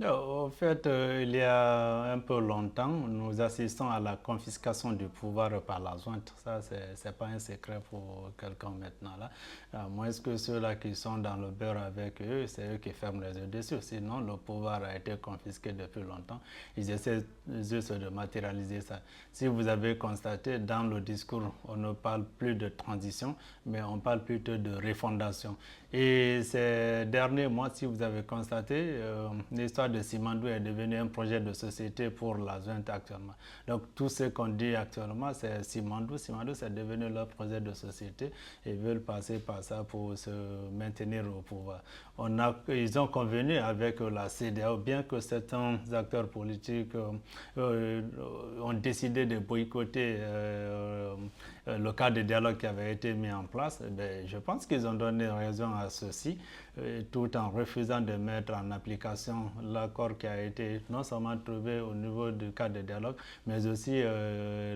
Au fait, il y a un peu longtemps, nous assistons à la confiscation du pouvoir par la junte. Ça, c'est pas un secret pour quelqu'un maintenant là. À moins que ceux-là qui sont dans le beurre avec eux, c'est eux qui ferment les yeux dessus. Sinon, le pouvoir a été confisqué depuis longtemps. Ils essaient juste de matérialiser ça. Si vous avez constaté, dans le discours, on ne parle plus de transition, mais on parle plutôt de refondation. Et ces derniers mois, si vous avez constaté, l'histoire de Simandou est devenue un projet de société pour la junte actuellement. Donc tout ce qu'on dit actuellement, c'est Simandou. Simandou, c'est devenu leur projet de société et veulent passer par ça pour se maintenir au pouvoir. Ils ont convenu avec la CEDEAO, bien que certains acteurs politiques ont décidé de boycotter le cadre de dialogue qui avait été mis en place. Je pense qu'ils ont donné raison à ceci, tout en refusant de mettre en application l'accord qui a été non seulement trouvé au niveau du cadre de dialogue, mais aussi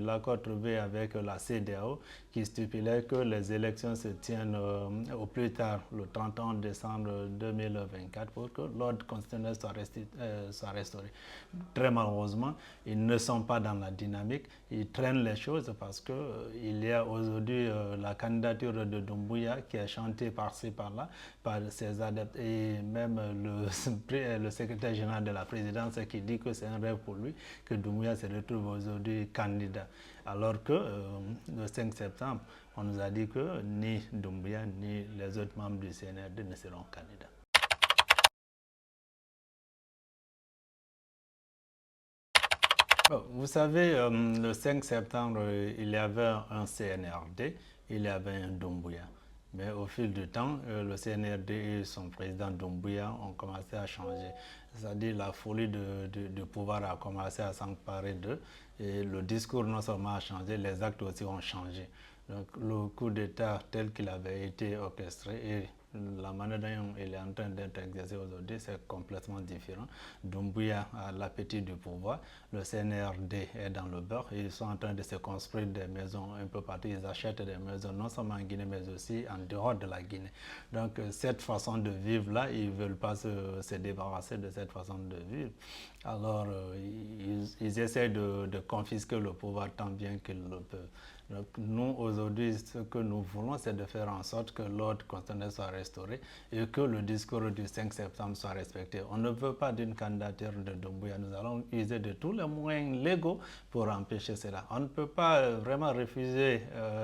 l'accord trouvé avec la CEDEAO qui stipulait que les élections se tiennent au plus tard le 31 décembre 2024 pour que l'ordre constitutionnel soit restauré. Très malheureusement, ils ne sont pas dans la dynamique, ils traînent les choses parce qu'il y a aujourd'hui la candidature de Doumbouya qui est chantée par-ci par-là par ses adeptes et même le secrétaire général de la présidence qui dit que c'est un rêve pour lui que Doumbouya se retrouve aujourd'hui candidat. Alors que le 5 septembre, on nous a dit que ni Doumbouya ni les autres membres du CNRD ne seront candidats. Vous savez, le 5 septembre, il y avait un CNRD, il y avait un Doumbouya. Mais au fil du temps, le CNRD et son président Doumbouya ont commencé à changer. C'est-à-dire la folie du pouvoir a commencé à s'emparer d'eux. Et le discours non seulement a changé, les actes aussi ont changé. Donc le coup d'État tel qu'il avait été orchestré et la manière dont il est en train d'être exercé aujourd'hui, c'est complètement différent. Doumbouya a l'appétit du pouvoir, le CNRD est dans le beurre, ils sont en train de se construire des maisons un peu partout, ils achètent des maisons non seulement en Guinée mais aussi en dehors de la Guinée. Donc cette façon de vivre-là, ils ne veulent pas se débarrasser de cette façon de vivre. Alors ils essaient de confisquer le pouvoir tant bien qu'ils le peuvent. Donc nous, aujourd'hui, ce que nous voulons, c'est de faire en sorte que l'ordre constitutionnel soit restauré et que le discours du 5 septembre soit respecté. On ne veut pas d'une candidature de Doumbouya. Nous allons user de tous les moyens légaux pour empêcher cela. On ne peut pas vraiment refuser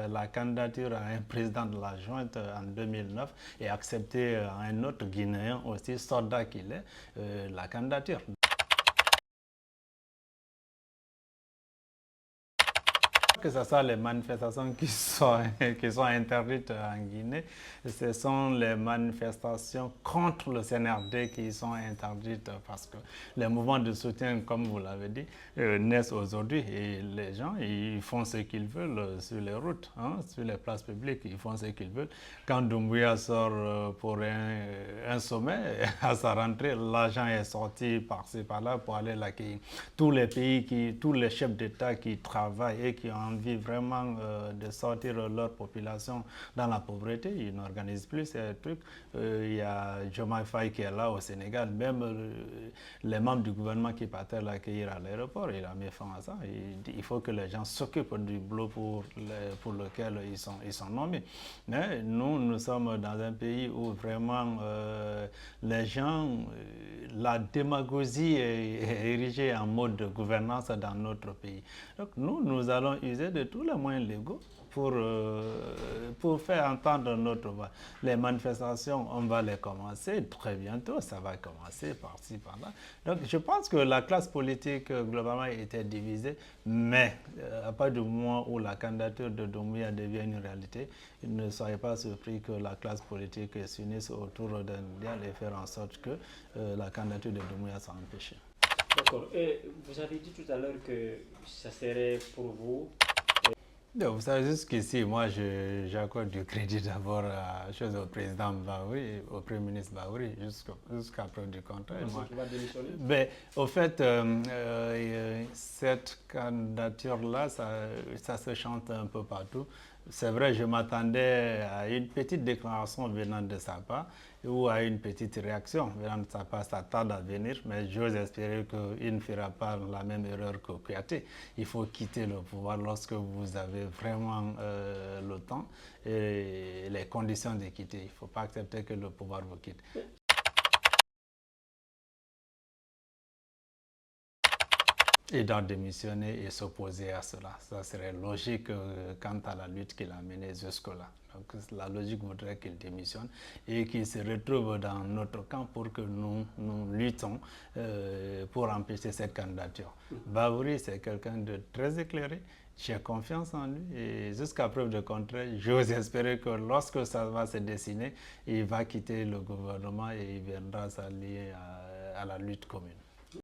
la candidature à un président de la junte en 2009 et accepter à un autre Guinéen, aussi soldat qu'il est, la candidature. Que ce soit les manifestations qui sont interdites en Guinée, ce sont les manifestations contre le CNRD qui sont interdites parce que les mouvements de soutien, comme vous l'avez dit, naissent aujourd'hui et les gens ils font ce qu'ils veulent sur les routes, hein, sur les places publiques, ils font ce qu'ils veulent. Quand Doumbouya sort pour un sommet, à sa rentrée, l'argent est sorti par-ci par-là pour aller l'accueillir. Tous les chefs d'État qui travaillent et qui ont envie vraiment de sortir leur population dans la pauvreté, ils n'organisent plus ces trucs. Il y a Diomaye Faye qui est là au Sénégal, même les membres du gouvernement qui partaient l'accueillir à l'aéroport, il a mis fin à ça. Il faut que les gens s'occupent du boulot pour lequel ils sont nommés. Mais nous sommes dans un pays où vraiment les gens, la démagogie est érigée en mode de gouvernance dans notre pays. Donc nous allons user de tous les moyens légaux pour faire entendre notre voix. Les manifestations, on va les commencer très bientôt, ça va commencer par-ci, par-là. Donc je pense que la classe politique globalement était divisée, mais à partir du moment où la candidature de Doumbouya devient une réalité, ne soyez pas surpris que la classe politique s'unisse autour d'un idéal et faire en sorte que la candidature de Doumbouya soit empêchée. D'accord. Et vous avez dit tout à l'heure que ça serait pour vous. Vous savez, jusqu'ici, moi, j'accorde du crédit d'abord au président Baouri, au Premier ministre Baouri, jusqu'à preuve du contraire. Moi, qui va démissionner. Mais au fait, cette candidature-là, ça se chante un peu partout. C'est vrai, je m'attendais à une petite déclaration venant de sa part ou à une petite réaction. Ça tarde à venir, mais j'ose espérer qu'il ne fera pas la même erreur que Kouyaté. Il faut quitter le pouvoir lorsque vous avez vraiment le temps et les conditions de quitter. Il ne faut pas accepter que le pouvoir vous quitte. Et d'en démissionner et s'opposer à cela. Ça serait logique quant à la lutte qu'il a menée jusque-là. Donc la logique voudrait qu'il démissionne et qu'il se retrouve dans notre camp pour que nous luttons pour empêcher cette candidature. Bahouri, c'est quelqu'un de très éclairé. J'ai confiance en lui et jusqu'à preuve de contraire, j'ose espérer que lorsque ça va se dessiner, il va quitter le gouvernement et il viendra s'allier à la lutte commune.